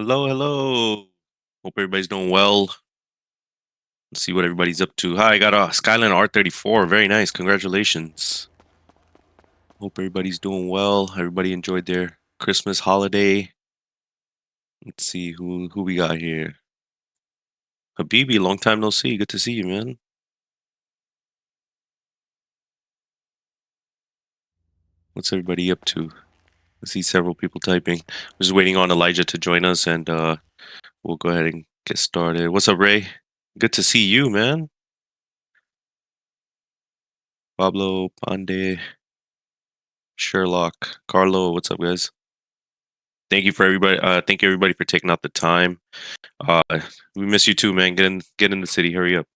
Hello, hello. Hope everybody's doing well. Let's see what everybody's up to. Hi, I got a Skyline R34. Very nice. Congratulations. Hope everybody's doing well. Everybody enjoyed their Christmas holiday. Let's see who we got here. Habibi, long time no see. Good to see you, man. What's everybody up to? I see several people typing. We're just waiting on Elijah to join us, and we'll go ahead and get started. What's up, Ray? Good to see you, man. Pablo, Pande, Sherlock, Carlo. What's up, guys? Thank you for everybody. Thank you everybody for taking out the time. Uh, we miss you too, man. Get in the city. Hurry up.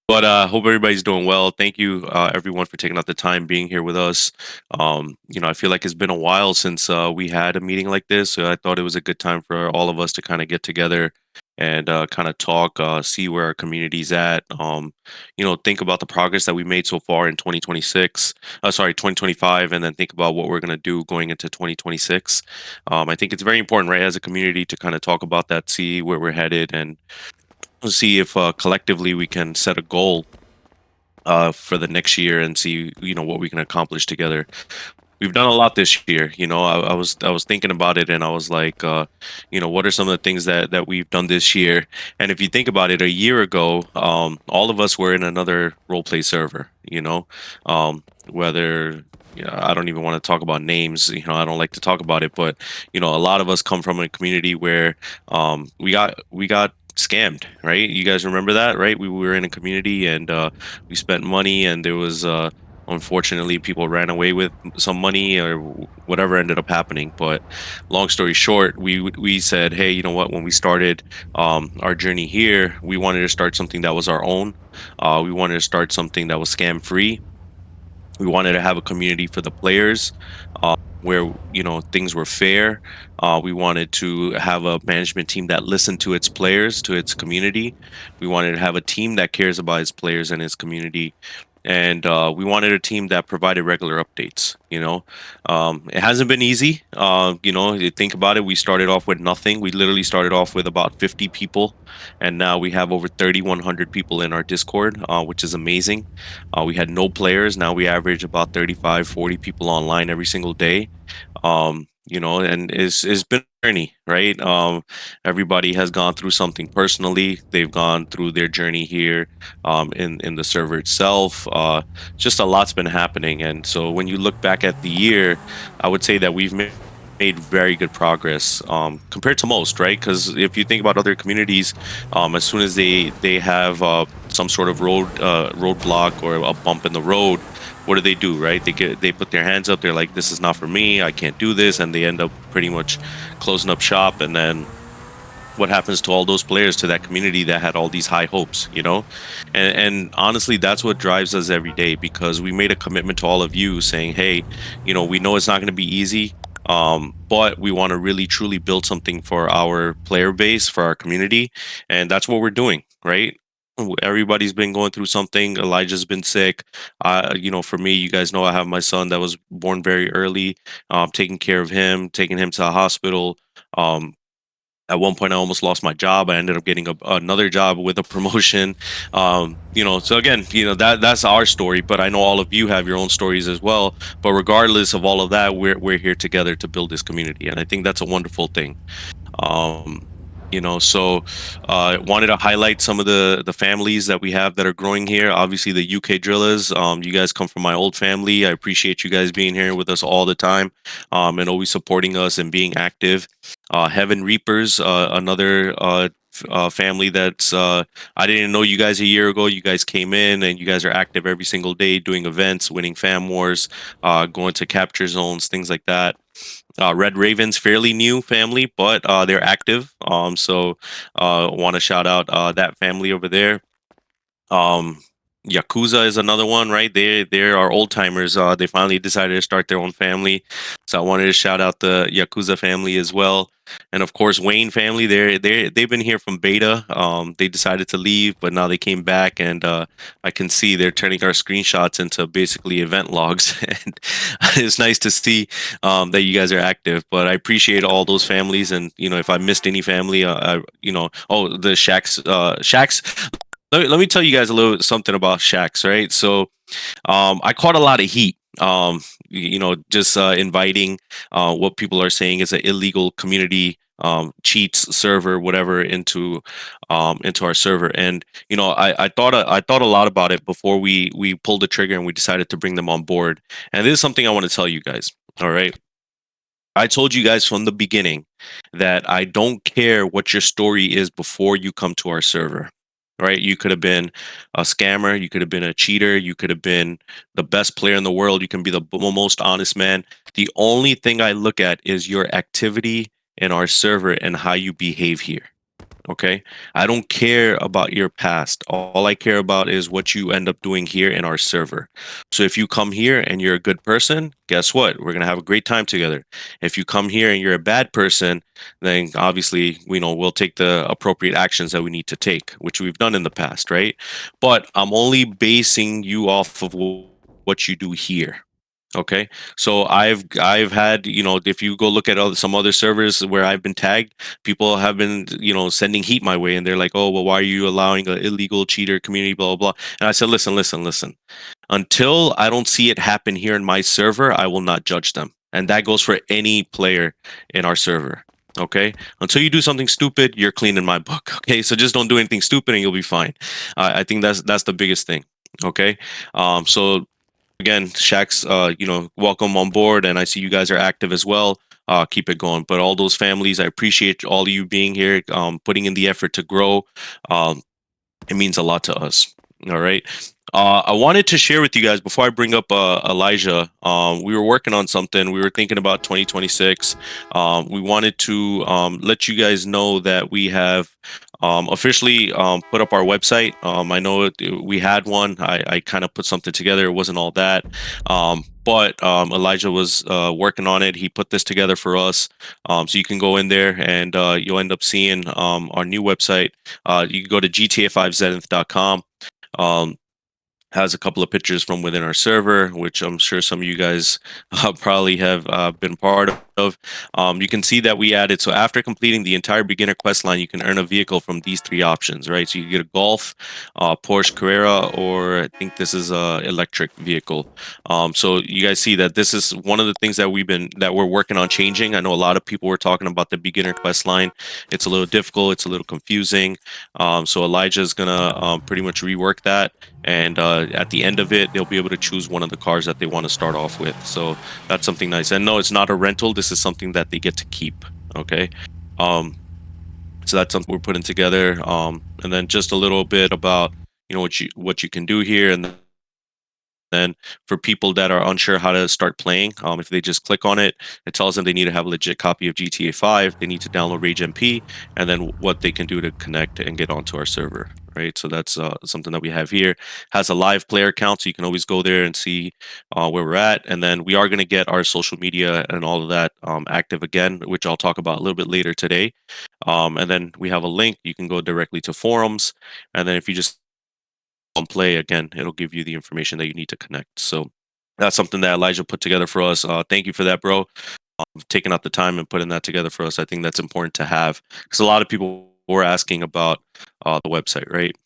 But hope everybody's doing well. Thank you, everyone, for taking out the time being here with us. I feel like it's been a while since we had a meeting like this, so I thought it was a good time for all of us to kind of get together and kind of talk, see where our community's at. Think about the progress that we made so far in 2026. Sorry, 2025, and then think about what we're gonna do going into 2026. I think it's very important, right, as a community, to kind of talk about that, see where we're headed, and see if collectively we can set a goal for the next year and see what we can accomplish together. We've done a lot this year. I was thinking about it, and I was like, what are some of the things that we've done this year? And if you think about it, a year ago, all of us were in another role play server. Whether I don't even want to talk about names. I don't like to talk about it, but a lot of us come from a community where we got scammed, right? You guys remember that, right? We were in a community, and we spent money, and there was unfortunately people ran away with some money, or whatever ended up happening. But long story short, we said, hey, you know what, when we started our journey here, we wanted to start something that was our own. We wanted to start something that was scam free. We wanted to have a community for the players, where things were fair. We wanted to have a management team that listened to its players, to its community. We wanted to have a team that cares about its players and its community, and we wanted a team that provided regular updates. It hasn't been easy. You think about it. We started off with nothing. We literally started off with about 50 people, and now we have over 3,100 people in our Discord, which is amazing. We had no players. Now we average about 35, 40 people online every single day. And it's been a journey, right? Everybody has gone through something personally. They've gone through their journey here, in the server itself. Just a lot's been happening, and so when you look back at the year, I would say that we've made very good progress, compared to most, right? Because if you think about other communities, as soon as they have some sort of roadblock or a bump in the road, what do, right? They put their hands up. They're like, this is not for me. I can't do this, and they end up pretty much closing up shop. And then what happens to all those players, to that community that had all these high hopes, and honestly, that's what drives us every day, because we made a commitment to all of you, saying, hey, we know it's not going to be easy, but we want to really truly build something for our player base, for our community, and that's what we're doing, right? Everybody's been going through something. Elijah's been sick. For me, you guys know I have my son that was born very early. Taking care of him, taking him to the hospital. Um, at one point, I almost lost my job. I ended up getting another job with a promotion. So again, that's our story. But I know all of you have your own stories as well. But regardless of all of that, we're here together to build this community, and I think that's a wonderful thing. Um, so wanted to highlight some of the families that we have that are growing here. Obviously, the UK Drillers. You guys come from my old family. I appreciate you guys being here with us all the time, and always supporting us and being active. Heaven Reapers, another family that's I didn't know you guys a year ago. You guys came in, and you guys are active every single day, doing events, winning fam wars, going to capture zones, things like that. Red Ravens, fairly new family, but they're active. So want to shout out that family over there. Um, Yakuza is another one, right? They're our old timers. They finally decided to start their own family, so I wanted to shout out the Yakuza family as well. And of course, Wayne family. They've been here from beta. They decided to leave, but now they came back, and I can see they're turning our screenshots into basically event logs. And it's nice to see that you guys are active. But I appreciate all those families, and if I missed any family, oh, the Shacks. Let me tell you guys a little something about SHAX, right? So I caught a lot of heat. Just inviting what people are saying is an illegal community cheats server, whatever, into our server. And I thought a lot about it before we pulled the trigger and we decided to bring them on board. And this is something I want to tell you guys. All right. I told you guys from the beginning that I don't care what your story is before you come to our server. Right? You could have been a scammer, you could have been a cheater, you could have been the best player in the world, you can be the most honest man. The only thing I look at is your activity in our server and how you behave here. Okay. I don't care about your past. All I care about is what you end up doing here in our server. So if you come here and you're a good person, guess what? We're going to have a great time together. If you come here and you're a bad person, then obviously, we'll take the appropriate actions that we need to take, which we've done in the past, right? But I'm only basing you off of what you do here. Okay, so I've had, if you go look at some other servers where I've been tagged, people have been sending heat my way, and they're like, oh well, why are you allowing an illegal cheater community, blah blah blah. And I said, listen, until I don't see it happen here in my server, I will not judge them, and that goes for any player in our server. Okay, until you do something stupid, you're clean in my book. Okay, so just don't do anything stupid and you'll be fine. I think that's the biggest thing. Okay, so again, Shax, welcome on board, and I see you guys are active as well. Keep it going. But all those families, I appreciate all of you being here, putting in the effort to grow. Um, it means a lot to us. All right. I wanted to share with you guys before I bring up Elijah. We were working on something. We were thinking about 2026. We wanted to let you guys know that we have officially put up our website. I know we had one. I kind of put something together. It wasn't all that. But Elijah was working on it. He put this together for us. So you can go in there and you'll end up seeing our new website. You can go to GTA5Zenith.com. Has a couple of pictures from within our server, which I'm sure some of you guys probably have been part of. You can see that we added, so after completing the entire beginner quest line, you can earn a vehicle from these three options, right? So you get a Golf, Porsche Carrera, or I think this is a electric vehicle. So you guys see that this is one of the things that we're working on changing. I know a lot of people were talking about the beginner quest line. It's a little difficult. It's a little confusing. So Elijah is gonna pretty much rework that. And at the end of it, they'll be able to choose one of the cars that they want to start off with. So that's something nice. And no, it's not a rental. This is something that they get to keep. Okay. So that's something we're putting together. And then just a little bit about what you can do here, and then for people that are unsure how to start playing, if they just click on it, it tells them they need to have a legit copy of GTA 5. They need to download RageMP, and then what they can do to connect and get onto our server. Right, so that's something that we have here. Has a live player count, so you can always go there and see where we're at. And then we are going to get our social media and all of that active again, which I'll talk about a little bit later today. And then we have a link. You can go directly to forums, and then if you just on play again, it'll give you the information that you need to connect. So that's something that Elijah put together for us. Thank you for that, bro. Taking out the time and putting that together for us. I think that's important to have, because a lot of people were asking about the website, right?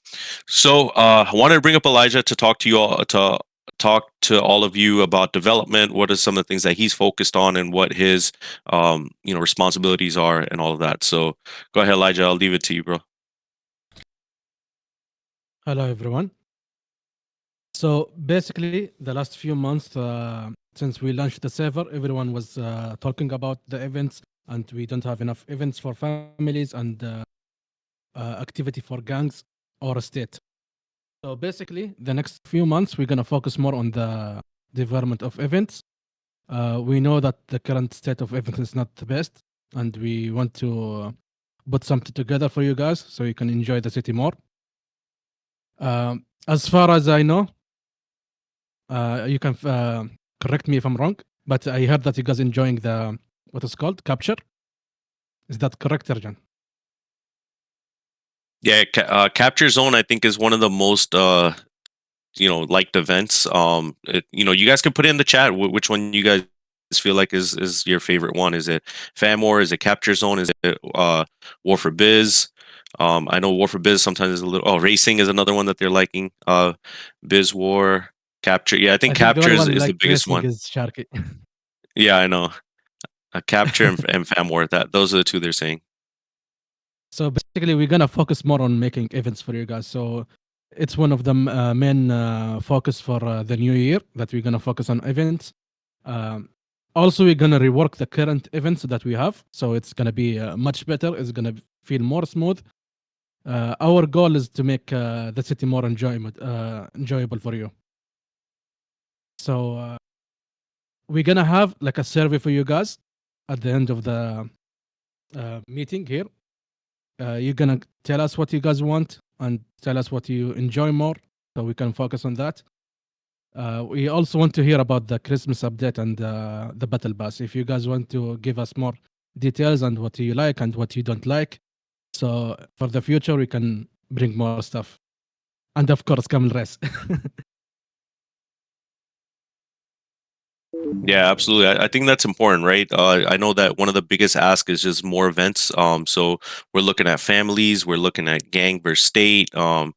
So I wanted to bring up Elijah to talk to you all, to talk to all of you about development. What are some of the things that he's focused on, and what his responsibilities are, and all of that. So go ahead, Elijah. I'll leave it to you, bro. Hello, everyone. So basically, the last few months since we launched the server, everyone was talking about the events, and we don't have enough events for families and activity for gangs or a state. So basically, the next few months, we're going to focus more on the development of events. We know that the current state of events is not the best, and we want to put something together for you guys so you can enjoy the city more. As far as I know, you can correct me if I'm wrong, but I heard that you guys enjoying the what is called capture. Is that correct, Arjan? Yeah, Capture Zone I think is one of the most liked events. You guys can put it in the chat which one you guys feel like is your favorite one. Is it Fan War? Is it Capture Zone? Is it War for Biz? I know War for Biz sometimes is a little. Oh, Racing is another one that they're liking. Biz War, Capture. Yeah, I think I think the Capture only is, one is the like biggest racing one. is Sharky. Yeah, I know. Capture and Fan War. That those are the two they're saying. So basically, we're gonna focus more on making events for you guys. So it's one of the main focus for the new year that we're gonna focus on events. Um, Also, we're gonna rework the current events that we have, so it's gonna be much better. It's gonna feel more smooth. Our goal is to make the city more enjoyable for you. So we're gonna have like a survey for you guys at the end of the meeting here. You're gonna tell us what you guys want and tell us what you enjoy more, so we can focus on that. We also want to hear about the Christmas update and the battle pass. If you guys want to give us more details and what you like and what you don't like, so for the future we can bring more stuff. And of course, Camel Race. Yeah, absolutely. I think that's important, right? I know that one of the biggest asks is just more events. So we're looking at families, we're looking at gang versus state. We're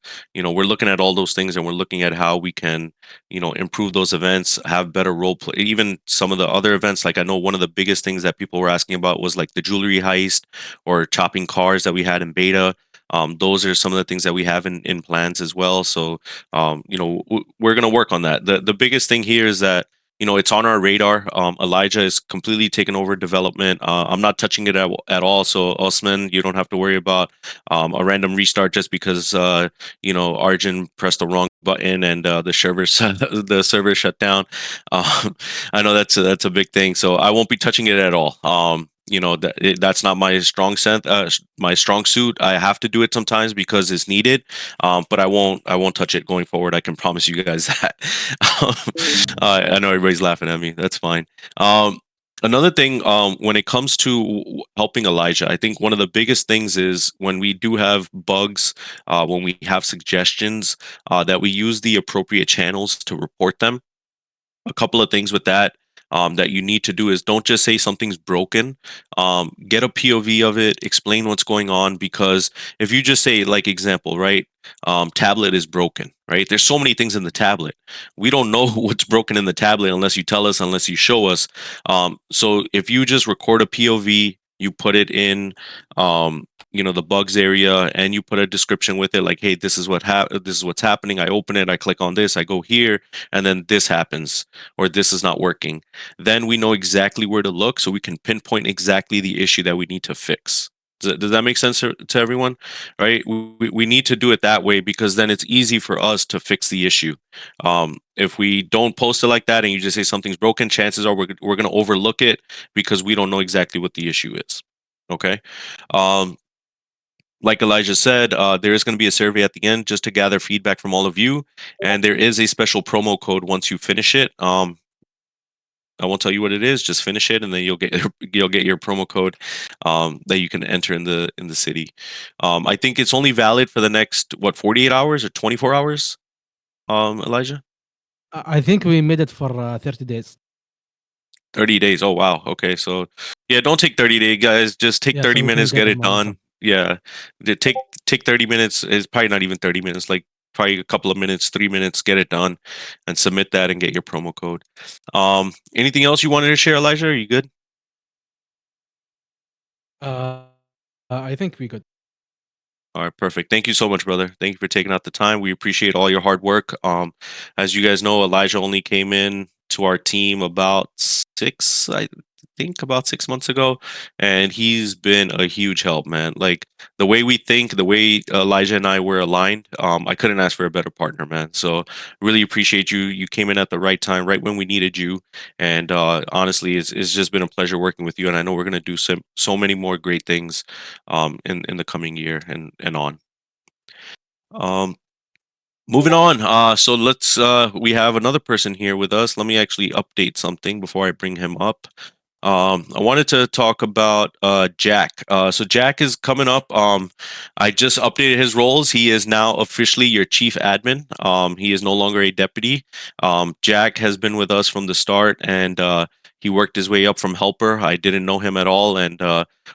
looking at all those things, and we're looking at how we can, improve those events, have better role play. Even some of the other events, like I know one of the biggest things that people were asking about was like the jewelry heist or chopping cars that we had in beta. Those are some of the things that we have in plans as well. So, we're gonna work on that. The biggest thing here is that it's on our radar. Elijah is completely taken over development. I'm not touching it at all. So Osman, you don't have to worry about a random restart just because Arjun pressed the wrong button and the server the server shut down. Um, I know that's a big thing. So I won't be touching it at all. That's not my my strong suit. I have to do it sometimes because it's needed. But I won't touch it going forward. I can promise you guys that. Um, I know everybody's laughing at me. That's fine. Another thing, when it comes to helping Elijah, I think one of the biggest things is when we do have bugs, when we have suggestions, that we use the appropriate channels to report them. A couple of things with that, that you need to do is don't just say something's broken. Get a POV of it, explain what's going on, because if you just say, like, example, right, tablet is broken, right? There's so many things in the tablet. We don't know what's broken in the tablet unless you tell us, unless you show us. So if you just record a POV, you put it in, the bugs area, and you put a description with it, like, hey, this is what's happening. I open it, I click on this, I go here, and then this happens, or this is not working. Then we know exactly where to look, so we can pinpoint exactly the issue that we need to fix. Does that make sense to everyone? Right? We need to do it that way because then it's easy for us to fix the issue. If we don't post it like that and you just say something's broken, chances are we're going to overlook it because we don't know exactly what the issue is. Okay. Um, like Elijah said, there is going to be a survey at the end just to gather feedback from all of you, and there is a special promo code once you finish it. I won't tell you what it is. Just finish it, and then you'll get your promo code, that you can enter in the city. I think it's only valid for the next 48 hours or 24 hours. Elijah, I think we made it for 30 days. 30 days. Oh wow. Okay, so yeah, don't take 30 days, guys. Just take Yeah, 30 so we can minutes, get gather it momentum. done. Yeah, take 30 minutes. It's probably not even 30 minutes. Like probably a couple of minutes, 3 minutes, get it done, and submit that and get your promo code. Anything else you wanted to share, Elijah? Are you good? I think we could. All right, perfect. Thank you so much, brother. Thank you for taking out the time. We appreciate all your hard work. As you guys know, Elijah only came in to our team about 6 months ago, and he's been a huge help, man. Like the way we think, the way Elijah and I were aligned, I couldn't ask for a better partner, man. So really appreciate you. You came in at the right time, right when we needed you, and honestly, it's just been a pleasure working with you. And I know we're gonna do so many more great things in the coming year and on. Um, Moving on. So let's we have another person here with us. Let me actually update something before I bring him up. I wanted to talk about Jack. So Jack is coming up. I just updated his roles. He is now officially your chief admin. He is no longer a deputy. Jack has been with us from the start, and he worked his way up from helper. I didn't know him at all, and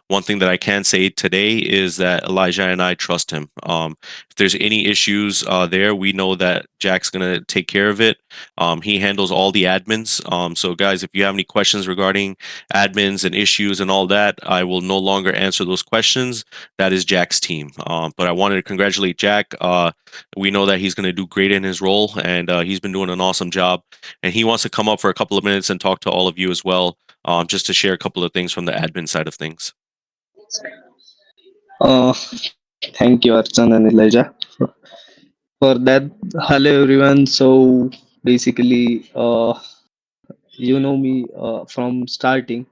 one thing that I can say today is that Elijah and I trust him. If there's any issues there, we know that Jack's gonna take care of it. He handles all the admins. So guys, if you have any questions regarding admins and issues and all that, I will no longer answer those questions. That is Jack's team. But I wanted to congratulate Jack. We know that he's going to do great in his role, and he's been doing an awesome job. And he wants to come up for a couple of minutes and talk to all of you as well, just to share a couple of things from the admin side of things. Thank you, Archan and Elijah, for that. Hello, everyone. So basically, you know me from starting.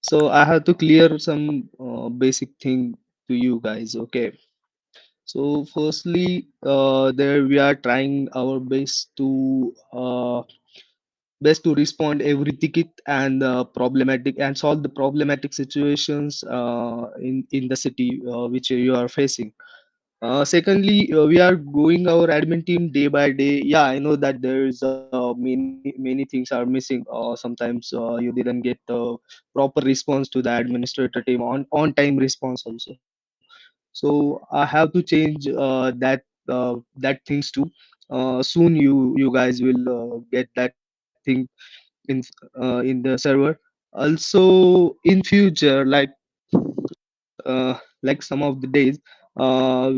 So I have to clear some basic thing to you guys. Okay. So firstly, there we are trying our best to respond every ticket and problematic and solve the problematic situations in the city which you are facing. Secondly, we are growing our admin team day by day. Yeah, I know that there is many things are missing. Sometimes you didn't get proper response to the administrator team on time response also. So I have to change that things too. Soon you guys will get that thing in the server. Also in future, like some of the days, uh,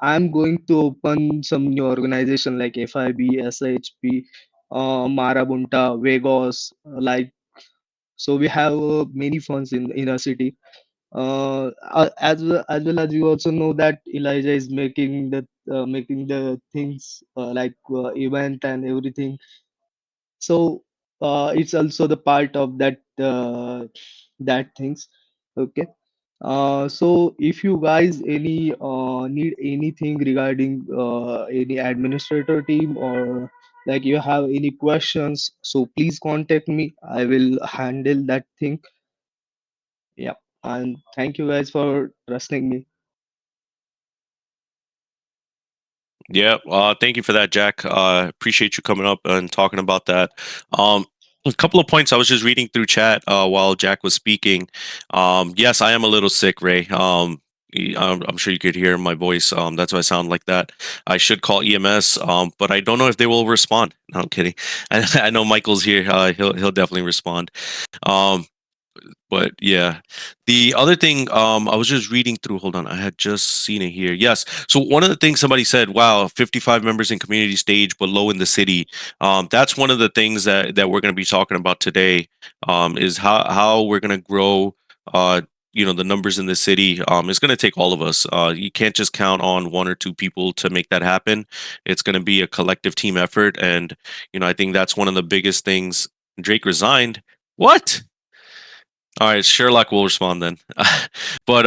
I'm going to open some new organization like FIB, SHP, Marabunta, Vegas. So we have many funds in our city. As well as you also know that Elijah is making the things event and everything. So it's also the part of that things. Okay. So if you guys any need anything regarding any administrator team, or like you have any questions, so please contact me. I will handle that thing. Yeah. And thank you guys for trusting me. Yeah, thank you for that, Jack. Appreciate you coming up and talking about that. Um, a couple of points I was just reading through chat while Jack was speaking. Yes, I am a little sick, Ray. I'm sure you could hear my voice. That's why I sound like that. I should call EMS, but I don't know if they will respond. No, I'm kidding. I know Michael's here. He'll definitely respond. Um, but yeah, the other thing, I was just reading through. Hold on, I had just seen it here. Yes. So one of the things somebody said, wow, 55 members in community stage, but low in the city. That's one of the things that we're going to be talking about today. Is how we're going to grow. The numbers in the city. It's going to take all of us. You can't just count on one or two people to make that happen. It's going to be a collective team effort, and I think that's one of the biggest things. Drake resigned. What? All right, Sherlock will respond then. But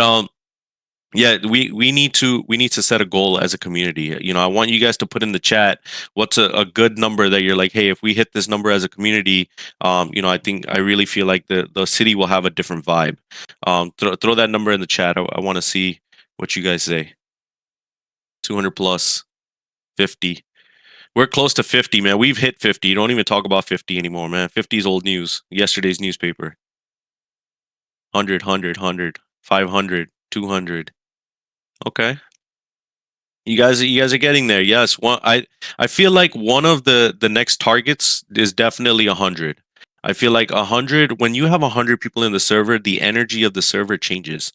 yeah, we need to set a goal as a community. I want you guys to put in the chat what's a good number that you're like, hey, if we hit this number as a community, I really feel like the city will have a different vibe. Throw that number in the chat. I want to see what you guys say. 200 plus 50. We're close to 50, man. We've hit 50. You don't even talk about 50 anymore, man. 50 is old news. Yesterday's newspaper. 100, 500, 200. Okay. You guys are getting there. Yes. I feel like one of the next targets is definitely 100. I feel like 100, when you have 100 people in the server, the energy of the server changes.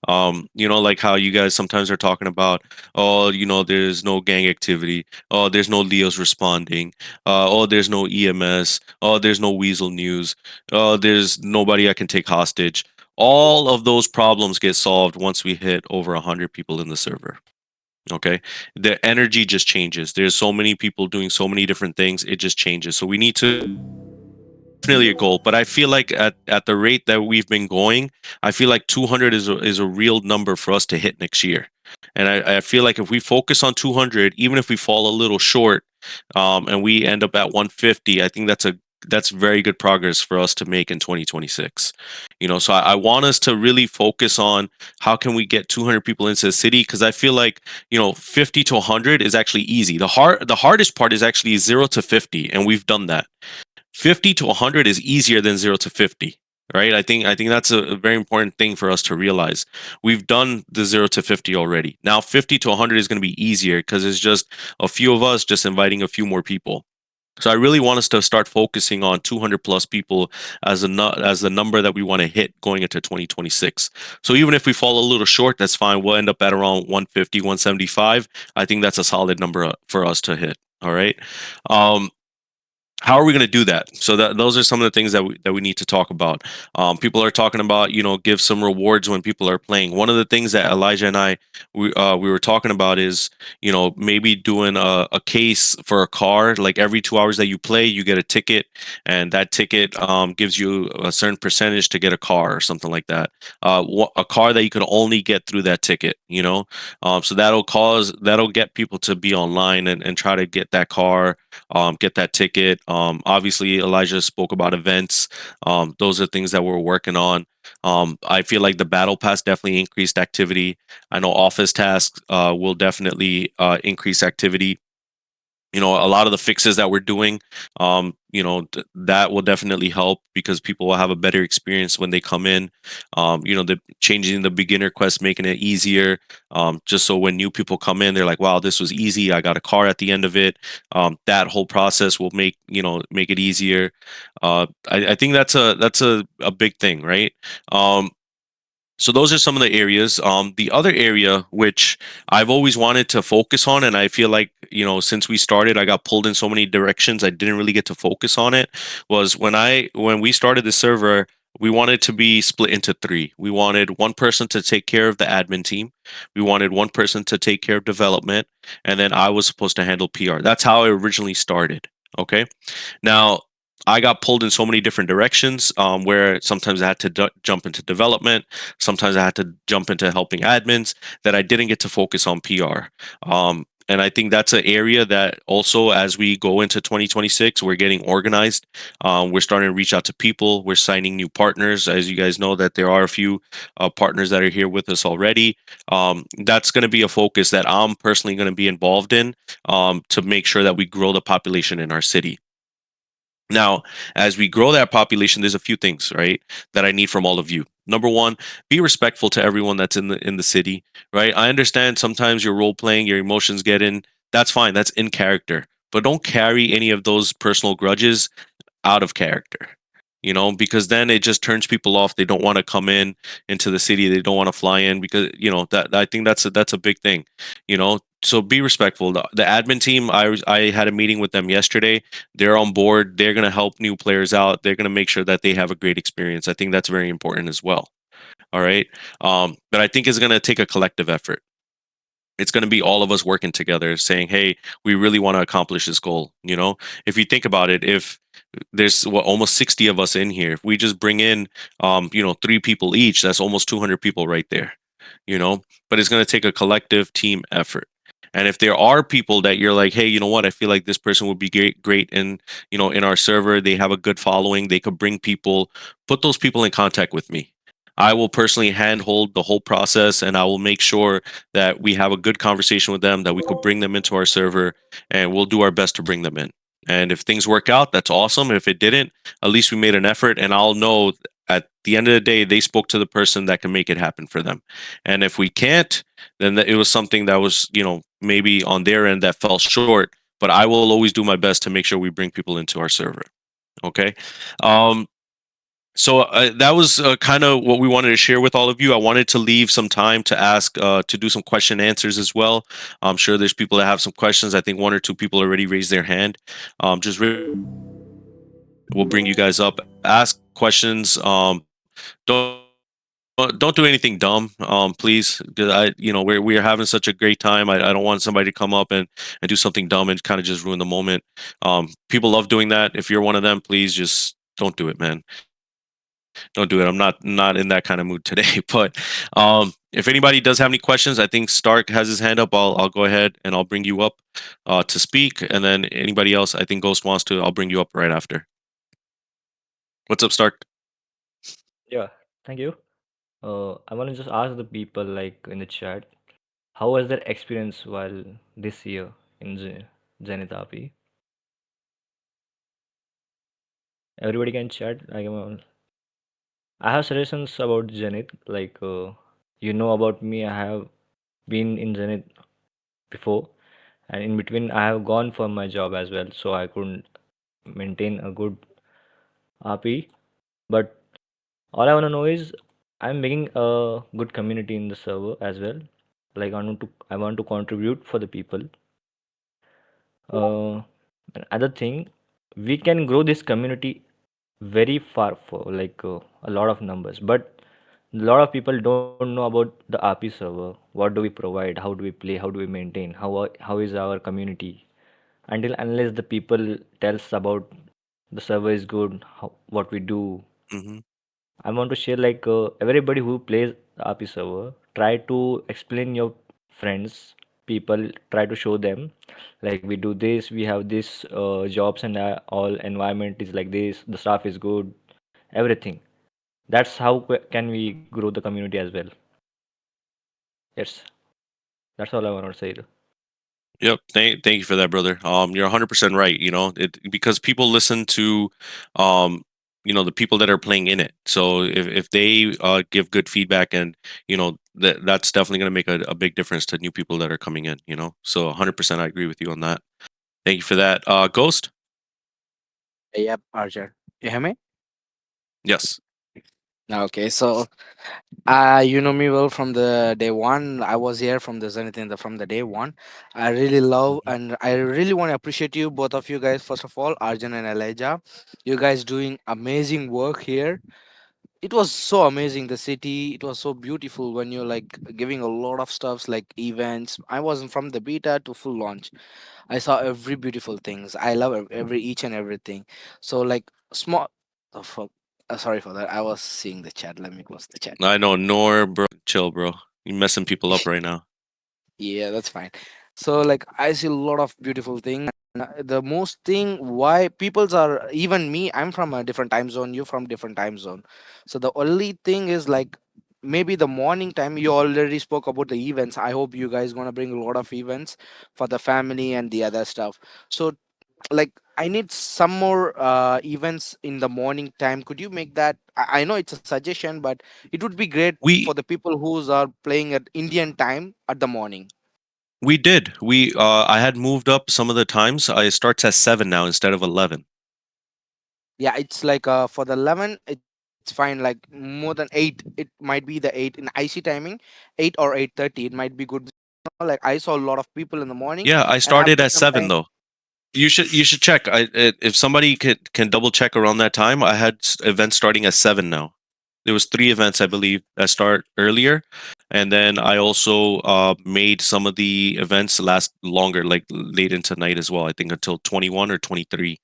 Like how you guys sometimes are talking about, oh, there's no gang activity. Oh, there's no Leos responding. Oh, there's no EMS. Oh, there's no Weasel News. Oh, there's nobody I can take hostage. All of those problems get solved once we hit over 100 people in the server. Okay. The energy just changes. There's so many people doing so many different things. It just changes. So we need to definitely a goal, but I feel like at the rate that we've been going, I feel like 200 is a real number for us to hit next year. And I feel like if we focus on 200, even if we fall a little short, and we end up at 150, I think that's very good progress for us to make in 2026. So I want us to really focus on how can we get 200 people into the city, because I feel like 50 to 100 is actually easy. The hardest part is actually 0 to 50, and we've done that. 50 to 100 is easier than 0 to 50, right? I think that's a very important thing for us to realize. We've done the 0 to 50 already. Now 50 to 100 is going to be easier because it's just a few of us just inviting a few more people. So I really want us to start focusing on 200 plus people as as the number that we want to hit going into 2026. So even if we fall a little short, that's fine. We'll end up at around 150, 175. I think that's a solid number for us to hit. All right. Um, how are we going to do that? So those are some of the things that we need to talk about. People are talking about give some rewards when people are playing. One of the things that Elijah and I we were talking about is maybe doing a case for a car. Like every 2 hours that you play, you get a ticket, and that ticket gives you a certain percentage to get a car or something like that. A car that you could only get through that ticket. So that'll get people to be online and try to get that car, get that ticket. Obviously, Elijah spoke about events. Those are things that we're working on. I feel like the battle pass definitely increased activity. I know office tasks will definitely increase activity. A lot of the fixes that we're doing, that will definitely help because people will have a better experience when they come in. The changing the beginner quest, making it easier, just so when new people come in, they're like, wow, this was easy. I got a car at the end of it. That whole process will make it easier. I think that's a big thing, right? So those are some of the areas. The other area which I've always wanted to focus on, and I feel like since we started, I got pulled in so many directions. I didn't really get to focus on it. Was when we started the server, we wanted to be split into three. We wanted one person to take care of the admin team. We wanted one person to take care of development, and then I was supposed to handle PR. That's how I originally started. Okay, now I got pulled in so many different directions, where sometimes I had to jump into development, sometimes I had to jump into helping admins, that I didn't get to focus on PR. And I think that's an area that also, as we go into 2026, we're getting organized. We're starting to reach out to people. We're signing new partners. As you guys know, that there are a few partners that are here with us already. That's going to be a focus that I'm personally going to be involved in, to make sure that we grow the population in our city. Now, as we grow that population, there's a few things, right, that I need from all of you. Number one, be respectful to everyone that's in the city, right? I understand sometimes you're role playing, your emotions get in. That's fine. That's in character. But don't carry any of those personal grudges out of character, because then it just turns people off. They don't want to come into the city. They don't want to fly in because that I think that's a big thing. So be respectful. The admin team, I had a meeting with them yesterday. They're on board. They're going to help new players out. They're going to make sure that they have a great experience. I think that's very important as well. All right. But I think it's going to take a collective effort. It's going to be all of us working together saying, hey, we really want to accomplish this goal. If you think about it, if there's almost 60 of us in here, if we just bring in 3 people each, that's almost 200 people right there. But it's going to take a collective team effort. And if there are people that you're like, hey, you know what, I feel like this person would be great in our server, they have a good following, they could bring people, put those people in contact with me. I will personally handhold the whole process, and I will make sure that we have a good conversation with them, that we could bring them into our server, and we'll do our best to bring them in. And if things work out, that's awesome. If it didn't, at least we made an effort, and I'll know at the end of the day, they spoke to the person that can make it happen for them. And if we can't, then it was something that was, maybe on their end that fell short. But I will always do my best to make sure we bring people into our server. Okay. So that was kind of what we wanted to share with all of you. I wanted to leave some time to ask, to do some question and answers as well. I'm sure there's people that have some questions. I think 1 or 2 people already raised their hand. We'll bring you guys up. Ask questions. Don't don't do anything dumb, please. Because we're having such a great time. I don't want somebody to come up and do something dumb and kind of just ruin the moment. People love doing that. If you're one of them, please just Don't do it, man. Don't do it. I'm not in that kind of mood today. But if anybody does have any questions, I think Stark has his hand up. I'll go ahead and I'll bring you up to speak, and then anybody else, I think Ghost wants to. I'll bring you up right after. What's up, Stark? Yeah, thank you. I want to just ask the people like in the chat, how was their experience while this year in Zenith RP? Everybody can chat. I have suggestions about Zenith. Like, you know about me, I have been in Zenith before, and in between, I have gone for my job as well, so I couldn't maintain a good RP. But all I want to know is I'm making a good community in the server as well. Like I want to contribute for the people. Another thing, we can grow this community very far for like a lot of numbers, but a lot of people don't know about the RP server. What do we provide? How do we play? How do we maintain? How is our community? Until unless the people tells about the server is good, what we do, Hmm. I want to share like everybody who plays the RP server, try to explain your friends, people, try to show them like we do this, we have this jobs and all environment is like this, the staff is good, everything. That's how can we grow the community as well. Yes, that's all I want to say. Yep. Thank you for that, brother. You're 100% right. You know, because people listen to, um, the people that are playing in it. So if they give good feedback, and that's definitely going to make a big difference to new people that are coming in. So 100% I agree with you on that. Thank you for that. Ghost. Yep, Archer. You hear me? Yes. Okay, so you know me well from the day one. I was here from the Zenith from the day one. I really love Hmm. and I really want to appreciate you, both of you guys. First of all, Arjun and Elijah, you guys doing amazing work here. It was so amazing. The city, it was so beautiful when you're like giving a lot of stuffs like events. I wasn't from the beta to full launch. I saw every beautiful things. I love every each and everything. So like small. Oh, fuck. Sorry for that. I was seeing the chat. Let me close the chat. I know, Nor, bro. Chill, bro. You're messing people up right now. Yeah, that's fine. So like I see a lot of beautiful things. The most thing why peoples are even me, I'm from a different time zone, you from different time zone. So the only thing is like maybe the morning time you already spoke about the events. I hope you guys gonna bring a lot of events for the family and the other stuff. So like I need some more events in the morning time. Could you make that? I know it's a suggestion, but it would be great for We the people who are playing at Indian time at the morning. we did. I had moved up some of the times. It starts at 7 now instead of 11. Yeah, it's like for the 11, it's fine. Like more than 8, it might be the 8 in IC timing, 8 or 8:30. It might be good. Like I saw a lot of people in the morning, Yeah, I and started after at some 7 time, though. You should check. If somebody can double check around that time, I had events starting at 7 now. There was 3 events I believe that start earlier, and then I also made some of the events last longer, like late into night as well. I think until 21 or 23.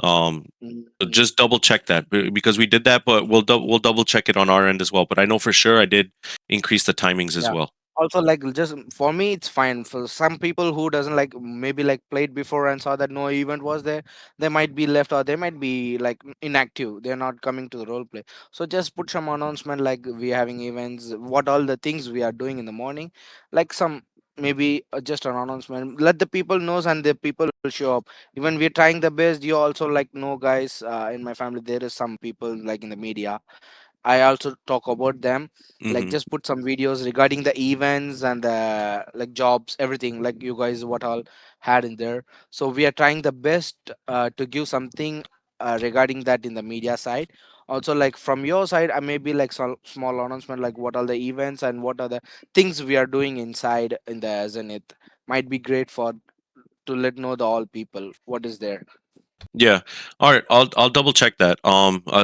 Um, so mm, just double check that because we did that, but we'll double check it on our end as well. But I know for sure I did increase the timings as yeah. well. Also, like just for me, it's fine. For some people who doesn't like maybe like played before and saw that no event was there, they might be left or they might be like inactive. They're not coming to the role play. So just put some announcement like we having events, what all the things we are doing in the morning, like some maybe just an announcement. Let the people knows and the people will show up. Even we're trying the best. You also like no guys in my family. There is some people like in the media. I also talk about them, like Hmm. just put some videos regarding the events and the like jobs, everything like you guys what all had in there. So we are trying the best to give something regarding that in the media side. Also, like from your side, I maybe like some small announcement like what are the events and what are the things we are doing inside in the Zenith. Might be great for to let know the all people what is there. Yeah. All right. I'll double check that.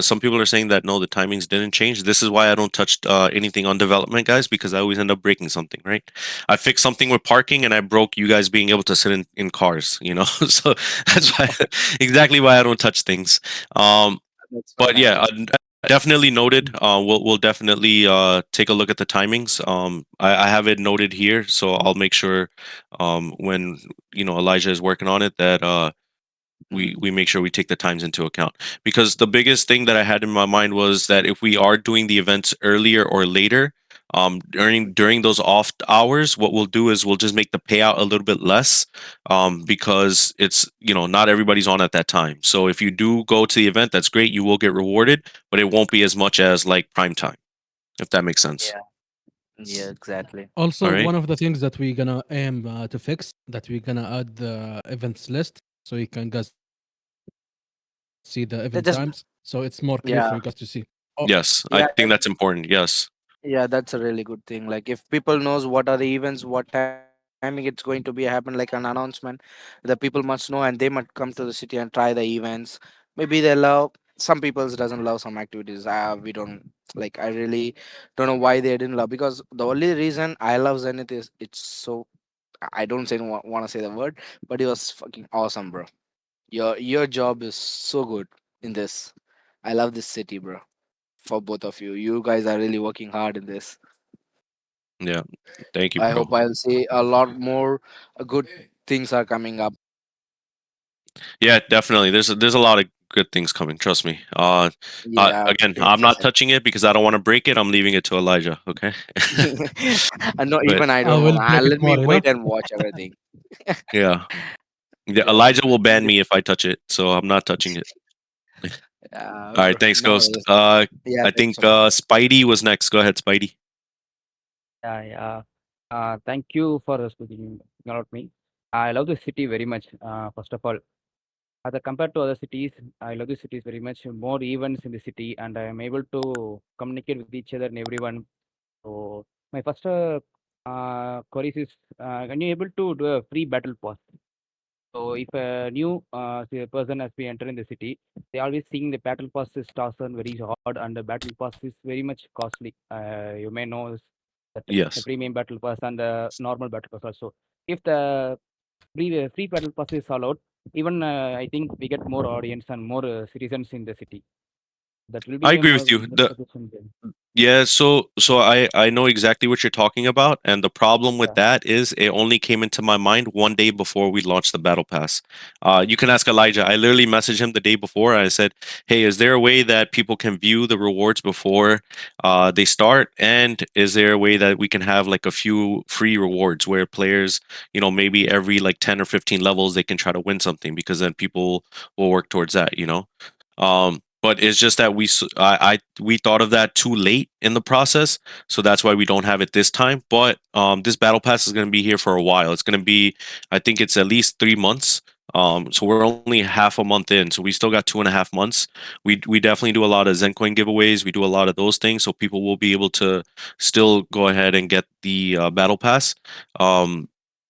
Some people are saying that no, the timings didn't change. This is why I don't touch anything on development, guys, because I always end up breaking something. Right. I fixed something with parking, and I broke you guys being able to sit in cars. So that's why exactly why I don't touch things. Um, That's fine, But I yeah, guess. definitely noted. We'll definitely take a look at the timings. I have it noted here, so I'll make sure when Elijah is working on it that we make sure we take the times into account, because the biggest thing that I had in my mind was that if we are doing the events earlier or later, during those off hours, what we'll do is we'll just make the payout a little bit less, because it's not everybody's on at that time. So if you do go to the event, that's great, you will get rewarded, but it won't be as much as like prime time, if that makes sense. Yeah, yeah, exactly. All Also, right. one of the things that we're gonna aim to fix, that we're gonna add the events list, so you can guys see the event times. So it's more clear for That you guys just to see. yeah, Oh, Yes, I yeah, think that's important. Yes. yeah, that's a really good thing. Like if people knows what are the events, what timing it's going to be happen, like an announcement, the people must know and they might come to the city and try the events. Maybe they love. Some people doesn't love some activities. We don't like. I really don't know why they didn't love, because the only reason I love Zenith is it's so. I don't say want to say the word, but it was fucking awesome, bro. Your job is so good in this. I love this city, bro. For both of you, you guys are really working hard in this. Yeah. Thank you, I bro. hope I'll see a lot more good things are coming up. Yeah, definitely. There's a lot of good things coming. Trust me. Yeah, Again, I'm not exactly. touching it because I don't want to break it. I'm leaving it to Elijah. Okay. And not But even I I don't will want. break it Let me more, wait and watch everything. yeah, yeah, Yeah, Elijah will ban me if I touch it, so I'm not touching it. yeah, All right. bro. Thanks, No Ghost. worries. Yeah, I thanks think so much. Spidey was next. Go ahead, Spidey. Yeah, yeah. Thank you for speaking about me. I love the city very much. First of all, as compared to other cities, I love the cities very much. More events in the city, and I am able to communicate with each other and everyone. So my first queries is, can you able to do a free battle pass? So if a new say a person has been entering the city, they always seeing the battle pass is tough and very hard, and the battle pass is very much costly. You may know that the Yes, premium battle pass and the normal battle pass also. If the free battle pass is allowed, even I think we get more audience and more citizens in the city. That will I be a agree more with you. best suggestion then. Yeah, so I know exactly what you're talking about, and the problem with Yeah. that is it only came into my mind one day before we launched the battle pass. You can ask Elijah. I literally messaged him the day before. I said, "Hey, is there a way that people can view the rewards before they start? And is there a way that we can have like a few free rewards where players, maybe every like 10 or 15 levels they can try to win something, because then people will work towards that." But it's just that we thought of that too late in the process, so that's why we don't have it this time. But this battle pass is going to be here for a while. It's going to be, I think it's at least 3 months. So we're only half a month in, so we still got 2.5 months. We definitely do a lot of Zencoin giveaways. We do a lot of those things, so people will be able to still go ahead and get the battle pass.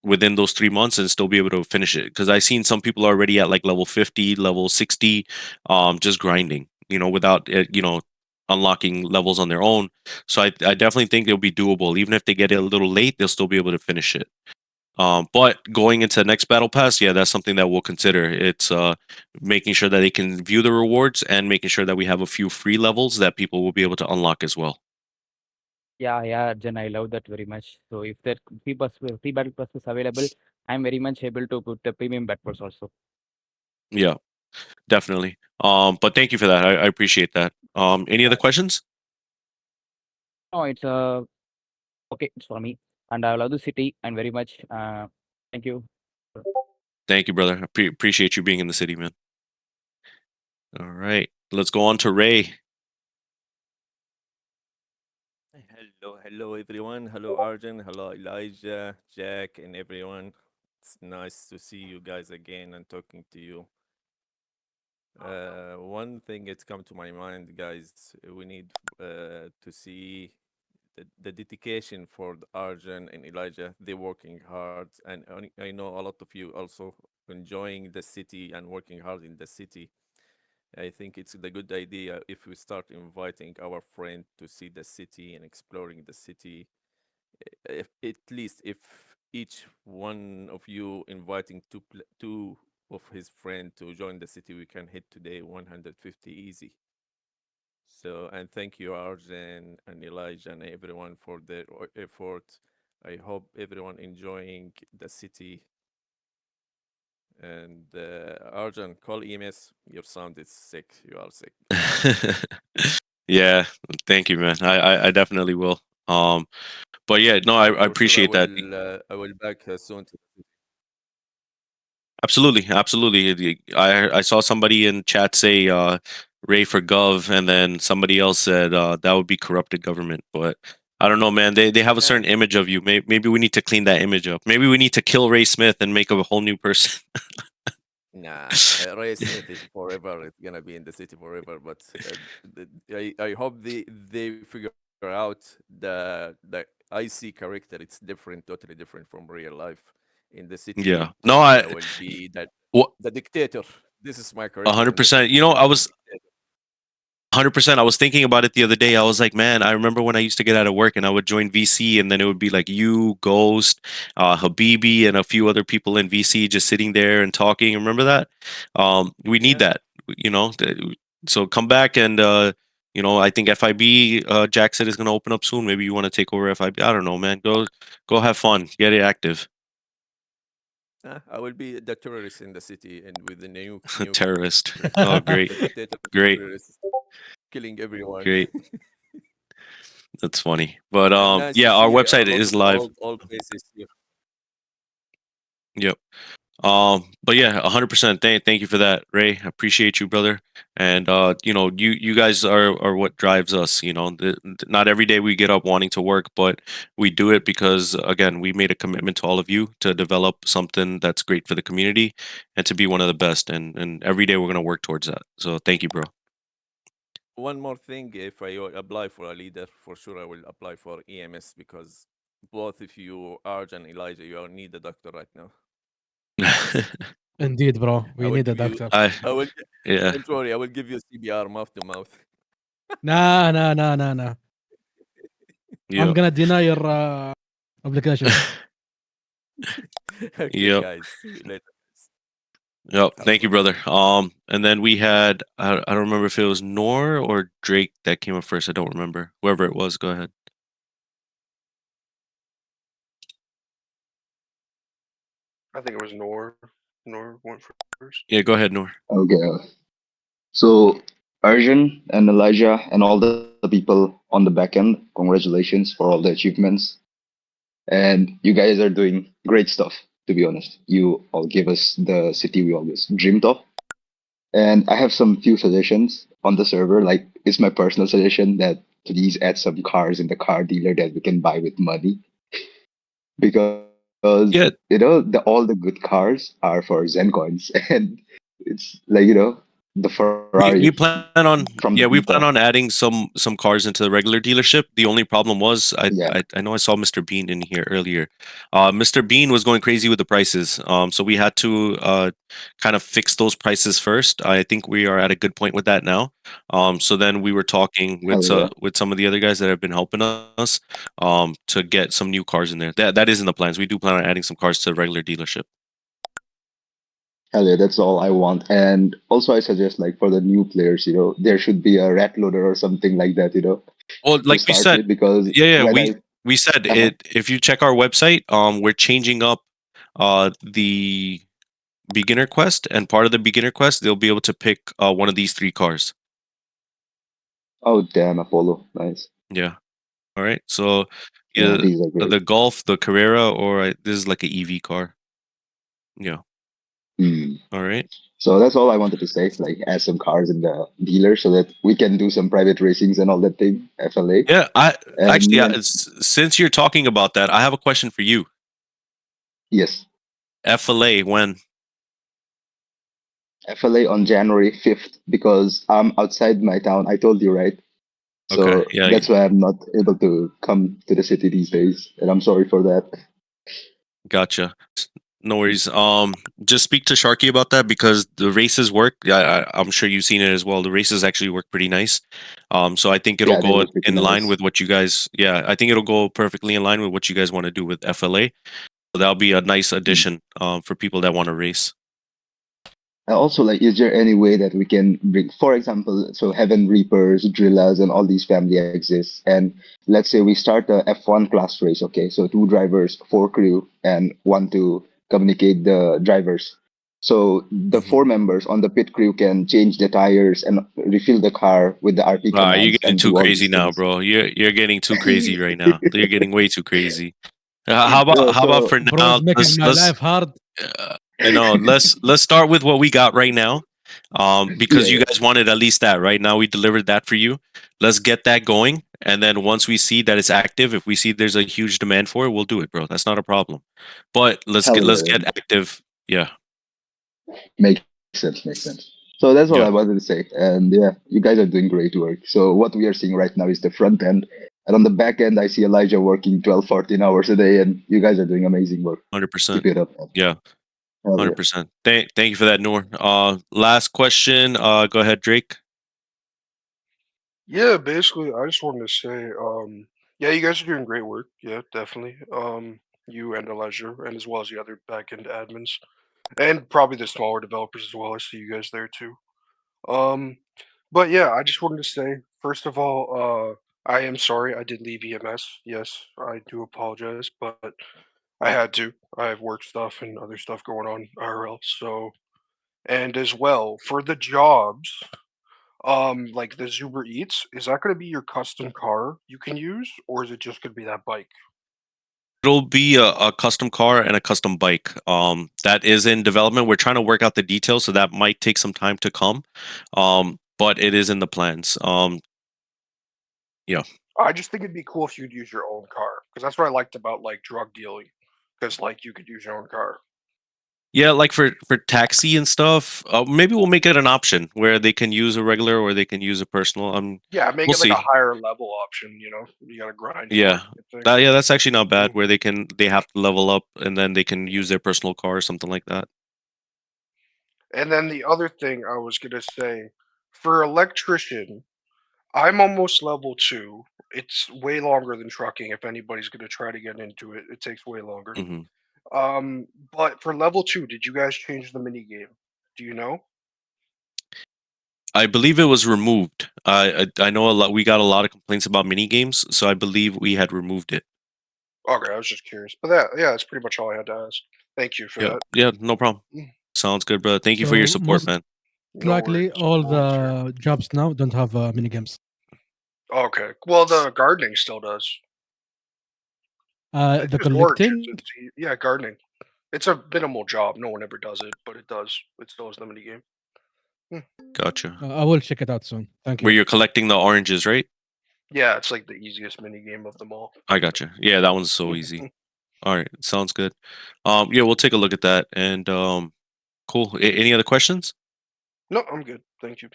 Within those 3 months and still be able to finish it, because I've seen some people already at like level 50, level 60, just grinding, without it, unlocking levels on their own. So I definitely think it'll be doable. Even if they get it a little late, they'll still be able to finish it. But going into the next battle pass, yeah, that's something that we'll consider. It's making sure that they can view the rewards and making sure that we have a few free levels that people will be able to unlock as well. Yeah, yeah, Jen, I love that very much. So if that free battle pass is available, I'm very much able to put the premium battle pass also. Yeah, definitely. But thank you for that. I appreciate that. Any other Yeah. questions? No, it's okay, it's for me. And I love the city and very much thank you. Thank you, brother. Appreciate you being in the city, man. All right, let's go on to Ray. Hello everyone. Hello Arjun. Hello Elijah, Jack, and everyone. It's nice to see you guys again and talking to you. One thing it's come to my mind, guys. We need to see the dedication for the Arjun and Elijah. They're working hard, and I know a lot of you also enjoying the city and working hard in the city. I think it's a good idea if we start inviting our friend to see the city and exploring the city. If, at least if each one of you inviting two of his friend to join the city, we can hit today 150 easy. So, and thank you, Arjun and Elijah and everyone for their effort. I hope everyone enjoying the city. And Arjun, call EMS. Your sound is sick. You are sick. Yeah, thank you, man. I definitely will. But yeah, no, I For sure, appreciate that. I will back soon to the city. Absolutely, absolutely. I saw somebody in chat say Ray for Gov, and then somebody else said that would be corrupted government. But I don't know, man. They have a Yeah. certain image of you. Maybe we need to clean that image up. Maybe we need to kill Ray Smith and make a whole new person. Nah, Ray Smith is forever. It's gonna be in the city forever. But I hope they figure out the IC character. It's different, totally different from real life. In the city, Yeah. No, I I will be that what the dictator. This is my a character hundred in the percent. city. You It's know, gonna I be the was dictator. 100%. I was thinking about it the other day. I was like, man, I remember when I used to get out of work and I would join VC, and then it would be like you, Ghost, Habibi, and a few other people in VC just sitting there and talking. Remember that? We need Yeah. that, you know. So come back and I think FIB Jackson is going to open up soon. Maybe you want to take over FIB. I don't know, man. Go have fun. Get it active. I will be the terrorist in the city and with the nuke Terrorist. Oh, president, great, the dictator great, terrorist, killing everyone. great. That's funny. But And nice to yeah, our see a website lot is of live. old faces here. Yep. But yeah, 100%. Thank you for that, Ray. I appreciate you, brother. And you guys are what drives us. Not every day we get up wanting to work, but we do it because again, we made a commitment to all of you to develop something that's great for the community and to be one of the best. And every day we're gonna work towards that. So thank you, bro. One more thing, if I apply for a leader, for sure I will apply for EMS because both of you, Arj and Elijah, you all need a doctor right now. Indeed, bro. I We will need a give you, doctor. I I will, yeah don't worry, I will give you CPR mouth to mouth. Nah, nah, nah, nah, nah. I'm yep gonna deny your application. Okay, yep. guys, see you later. Yep. Have Thank you, fun. brother. And then we had I don't remember if it was Nor or Drake that came up first. I don't remember. Whoever it was, go ahead. I think it was Nor. Nor went first. Yeah, go ahead, Nor. Okay. So, Arjun and Elijah and all the people on the back end, congratulations for all the achievements. And you guys are doing great stuff, to be honest. You all give us the city we always dreamed of. And I have some few suggestions on the server. Like, it's my personal suggestion that please add some cars in the car dealer that we can buy with money. Because, Yeah, all the good cars are for Zen coins. And it's like, the Ferrari we plan on from the we plan people. on adding some cars into the regular dealership. The only problem was Yeah. I know I saw Mr. Bean in here earlier. Mr. Bean was going crazy with the prices. So we had to kind of fix those prices first. I think we are at a good point with that now. So then we were talking Hell yeah. with some of the other guys that have been helping us to get some new cars in there. That is in the plans. We do plan on adding some cars to the regular dealership. Hell yeah, that's all I want. And also, I suggest, like, for the new players, there should be a rat loader or something like that, Well, to like we start said, with. Because yeah, when I, we said uh it. If you check our website, we're changing up the beginner quest, and part of the beginner quest, they'll be able to pick one of these three cars. oh, damn, Apollo. Nice. Yeah. All right. So, Yeah, yeah, these are great. the Golf, the Carrera, or this is like an EV car. Yeah. Hmm. All right. So that's all I wanted to say. Like, add some cars in the dealer so that we can do some private racings and all that thing, FLA. Yeah. I And actually, me and, since you're talking about that, I have a question for you. yes, FLA when? FLA on January 5th, because I'm outside my town. I told you, right? Okay. So Yeah. that's why I'm not able to come to the city these days. And I'm sorry for that. Gotcha. No worries. Just speak to Sharky about that because the races work. Yeah, I'm sure you've seen it as well. The races actually work pretty nice. So I think it'll Yeah, they go look pretty in line nice. with what you guys. Yeah, I think it'll go perfectly in line with what you guys want to do with FLA. So that'll be a nice Hmm. addition for people that want to race. Also, like, is there any way that we can bring, for example, so Heaven Reapers, Drillas, and all these family exist, and let's say we start a F1 class race, okay? So two drivers, four crew, and one to communicate the drivers. So the Mhm. four members on the pit crew can change the tires and refill the car with the RP You're commands getting and too do all crazy these now, things. bro. You're getting too crazy right now. You're getting way too crazy. How about So for Bro now? is making my Let's life hard. I know. Let's start with what we got right now. yeah, Because you yeah, guys wanted at least that, right? Now we delivered that for you. Let's get that going, and then once we see that it's active, if we see there's a huge demand for it, we'll do it, bro. That's not a problem. But hell let's yeah, get active. Yeah, makes sense. So that's all yeah, I wanted to say. And yeah, you guys are doing great work. So what we are seeing right now is the front end. And on the back end, I see Elijah working 12, 14 hours a day, and you guys are doing amazing work. 100%. Keep it up, man. Yeah, Hell yeah. 100%. Thank you for that, Noor. Last question. Go ahead, Drake. Yeah, basically, I just wanted to say, yeah, you guys are doing great work. Yeah, definitely. You and Elijah, and as well as the other backend admins, and probably the smaller developers as well. I see you guys there too. Um, but yeah, I just wanted to say, first of all, I am sorry I did leave EMS. Yes, I do apologize, but I had to. I have work stuff and other stuff going on IRL. So, and as well for the jobs, like the Uber Eats, is that going to be your custom car you can use, or is it just going to be that bike? It'll be a custom car and a custom bike. That is in development. We're trying to work out the details, so that might take some time to come. But it is in the plans. Yeah. I just think it'd be cool if you'd use your own car, because that's what I liked about like drug dealing, because like you could use your own car. Yeah, like for taxi and stuff, maybe we'll make it an option where they can use a regular or they can use a personal. Yeah, make We'll it like a see. higher level option. You got to grind for Yeah, it. I think. yeah, that's actually not bad. Mm. Where they have to level up and then they can use their personal car or something like that. And then the other thing I was gonna say, for electrician, I'm almost level two. It's way longer than trucking. If anybody's gonna try to get into it, it takes way longer. Hmm. But for level two, did you guys change the mini game? Do you know? I believe it was removed. I know a lot. We got a lot of complaints about mini games, so I believe we had removed it. Okay, I was just curious. But that, yeah, that's pretty much all I had to ask. Thank you for Yeah, that. yeah, no problem. Mm. Sounds good, brother. Thank you for your So support, most man. No likely, worries. all Always here. the jobs now don't have mini games. Okay. Well, the gardening still does. It's The just orange. collecting, Yeah, gardening. It's a minimal job. No one ever does it, but it does. It still is the mini game. Hmm. Gotcha. I will check it out soon. Thank Where you. you're collecting the oranges, right? Yeah, it's like the easiest mini game of them all. I gotcha. Yeah, that one's so easy. All right, sounds good. Yeah, we'll take a look at that. And cool. Any other questions? No, I'm good. Thank you.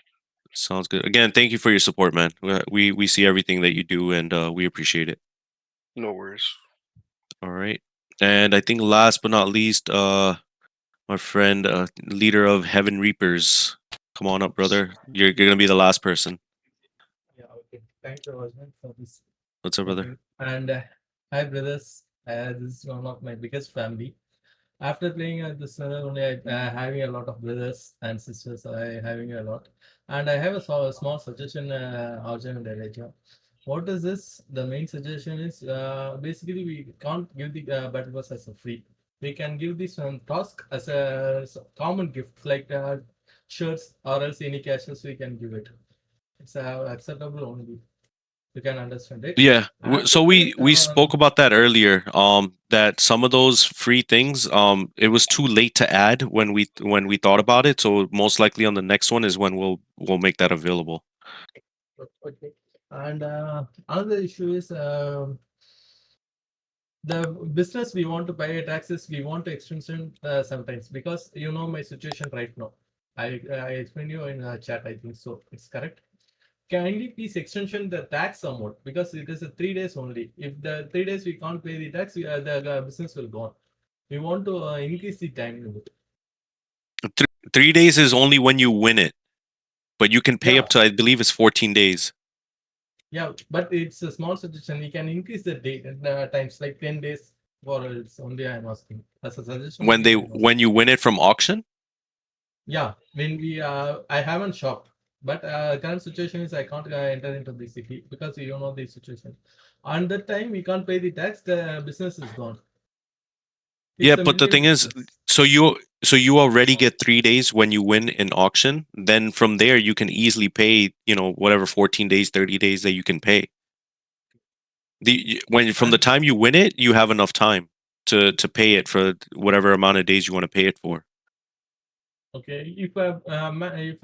Sounds good. Again, thank you for your support, man. We see everything that you do, and we appreciate it. No worries. All right. And I think last but not least, my friend, leader of Heaven Reapers, come on up, brother. You're gonna be the last person. Yeah, okay. Thanks, Rosman, for this What's up, brother? topic. And hi, brothers. This is one of my biggest family. After playing at this only, I having a lot of brothers and sisters. I having a lot, and I have a small suggestion, Arjun and Elijah. What is this? The main suggestion is basically we can't give the battle pass as a free. We can give this one task as a common gift, like shirts or else any cashes we can give it. It's acceptable only. You can understand it. Yeah. After So that, we spoke about that earlier. That some of those free things, it was too late to add when we thought about it. So most likely on the next one is when we'll make that available. okay. And another issue is the business we want to pay taxes. We want to extension sometimes because you know my situation right now. I explained you in chat. I think so. It's correct. Kindly please extension the tax amount because it is a 3 days only. If the 3 days we can't pay the tax, the business will go on. We want to increase the time limit. 3 days is only when you win it, but you can pay Yeah, up to I believe it's 14 days. yeah, but it's a small suggestion. We can increase the date times like 10 days. For it's only I'm asking as a suggestion. Only I'm When asking. you win it from auction. Yeah, when we I haven't shop, but current situation is I can't enter into the city because you know the situation. On that time we can't pay the tax. The business is gone. Yeah, It's a but the thing million is, business. so you already get 3 days when you win an auction. Then from there you can easily pay, whatever 14 days, 30 days that you can pay. When from the And time you win it, you have enough time to pay it for whatever amount of days you want to pay it for. okay, if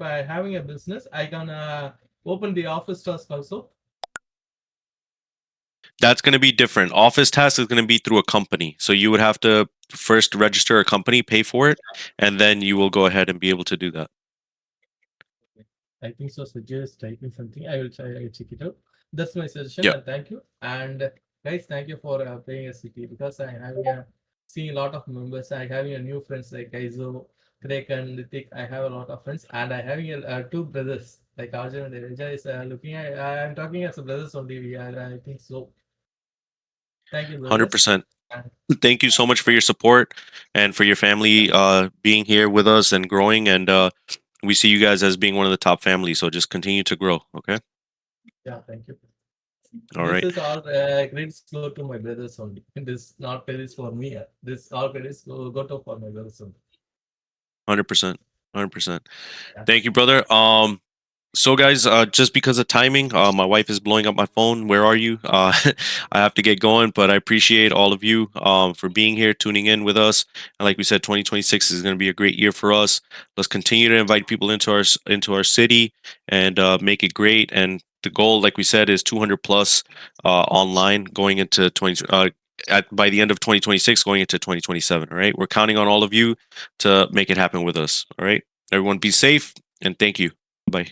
I having a business, I can open the office task also. That's going to be different. Office task is going to be through a company. So you would have to first register a company, pay for it, and then you will go ahead and be able to do that. I think so. Suggest typing something. I will try. I will check it out. That's my suggestion, Yeah. and thank you. And guys, thank you for playing a city because I have seen a lot of members. I having a new friends like Aizo, Craig, and Ritik. I have a lot of friends, and I having two brothers like Arjun and Reja is looking. I'm talking as a brothers only. We are. I think so. Thank you, brothers. 100%. And Thank you so much for your support and for your family being here with us and growing. And we see you guys as being one of the top families. So just continue to grow. Okay. yeah, thank you. All This right. is all credits go to my brothers only. This not credits for me. This all credits go to for my brothers only. 100%. 100%. Yeah. Thank you, brother. So guys, just because of timing, my wife is blowing up my phone. Where are you? I have to get going, but I appreciate all of you for being here, tuning in with us. And like we said, 2026 is going to be a great year for us. Let's continue to invite people into our city and make it great. And the goal, like we said, is 200 plus online going into 20 by the end of 2026, going into 2027. All right, we're counting on all of you to make it happen with us. All right, everyone, be safe and thank you. Bye.